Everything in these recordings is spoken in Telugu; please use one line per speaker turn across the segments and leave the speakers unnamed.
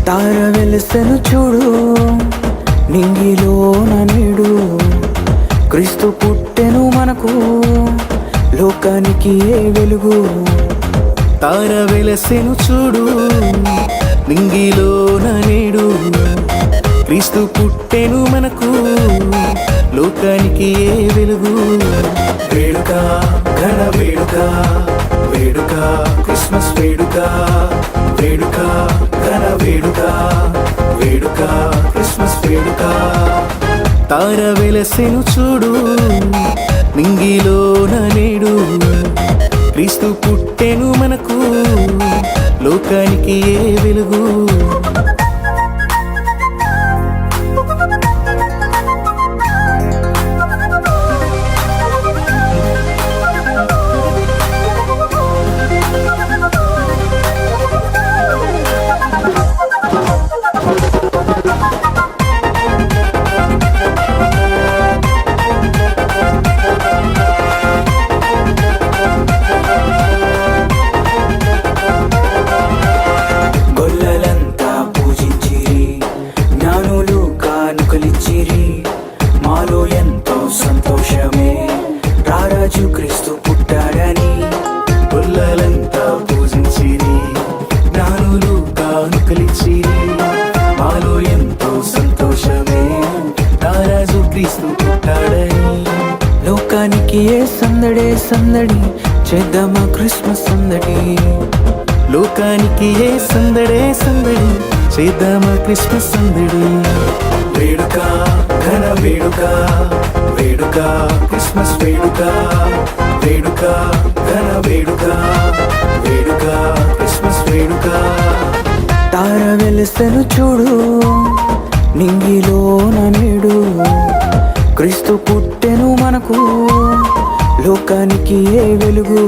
తార వెలసెను చూడు నింగిలోన నేడు, క్రీస్తు పుట్టెను మనకు లోకానికి ఏ వెలుగు.
తార వెలసెను చూడు నింగిలోన నేడు, క్రీస్తు పుట్టెను మనకు లోకానికి ఏ వెలుగు. వేడుక ఘన వేడుక, వేడుక క్రిస్మస్ వేడుక, వేడుక ఘన వేడుక, వేడుక క్రిస్మస్ వేడుక. తార వెలసెను చూడు నింగిలోన నేడు, క్రీస్తు పుట్టెను మనకు లోకానికి ఏ వెలుగు.
మాలో ఎంతో సంతోషమే రారాజు క్రీస్తు పుట్టాడని.
గొల్లలంతా పూజించిరి, జ్ఞానులు కానుకలిచ్చిరి, మాలో ఎంతో సంతోషమే రారాజు క్రీస్తు పుట్టాడని.
లోకానికి ఏ సందడే సందడి, చేద్దామా క్రిస్మస్ సందడి.
లోకానికి ఏ సందడే సందడి, చేద్దామా క్రిస్మస్ సందడి. వేడుక ఘన వేడుక, వేడుక క్రిస్మస్ వేడుక, వేడుక ఘన వేడుక, వేడుక క్రిస్మస్ వేడుక.
తార వెలసెను చూడు నింగిలోన నేడు, క్రీస్తు పుట్టెను మనకు లోకానికి ఏ వెలుగు.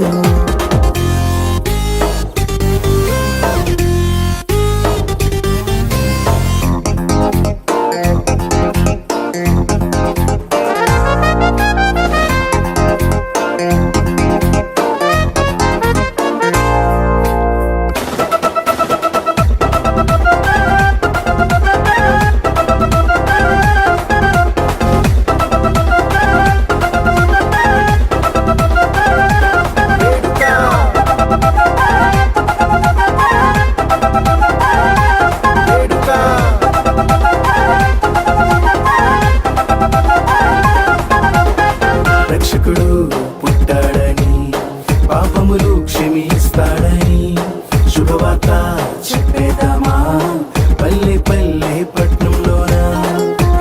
రక్షకుడు పుట్టాడని, పాపములు క్షమిస్తాడని, శుభవార్త చెప్పేద్దామా పల్లె పల్లె పట్నంలోన.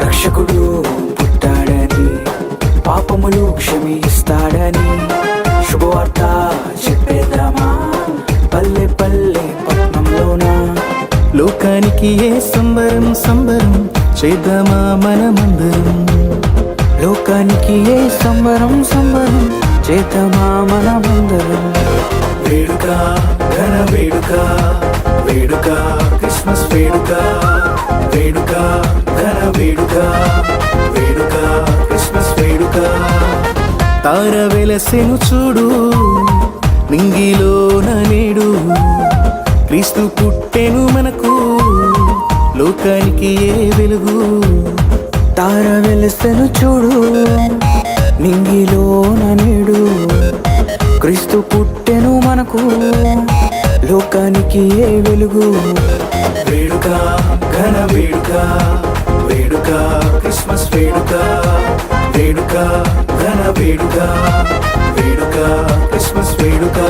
రక్షకుడు పుట్టాడని, పాపములు క్షమిస్తాడని, శుభవార్త చెప్పేద్దామా పల్లె పల్లె పట్నంలోన.
లోకానికి ఏ సంబరం సంబరం, చేద్దామా మనమందరం.
లోకానికి ఏ సంబరం సంబరం, చేద్దామా మనమందరం.
వేడుక ఘన వేడుక, వేడుక క్రిస్మస్ వేడుక, వేడుక ఘన వేడుక, వేడుక క్రిస్మస్ వేడుక. తార వెలసెను చూడు నింగిలోన నేడు, క్రీస్తు పుట్టెను మనకు లోకానికి ఏ వెలుగు.
తార వెలసెను చూడు నింగిలోన నేడు, క్రీస్తు పుట్టెను మనకు లోకానికి ఏ వెలుగు.
వేడుక ఘన వేడుక, వేడుక క్రిస్మస్ వేడుక, వేడుక ఘన వేడుక, వేడుక క్రిస్మస్ వేడుక.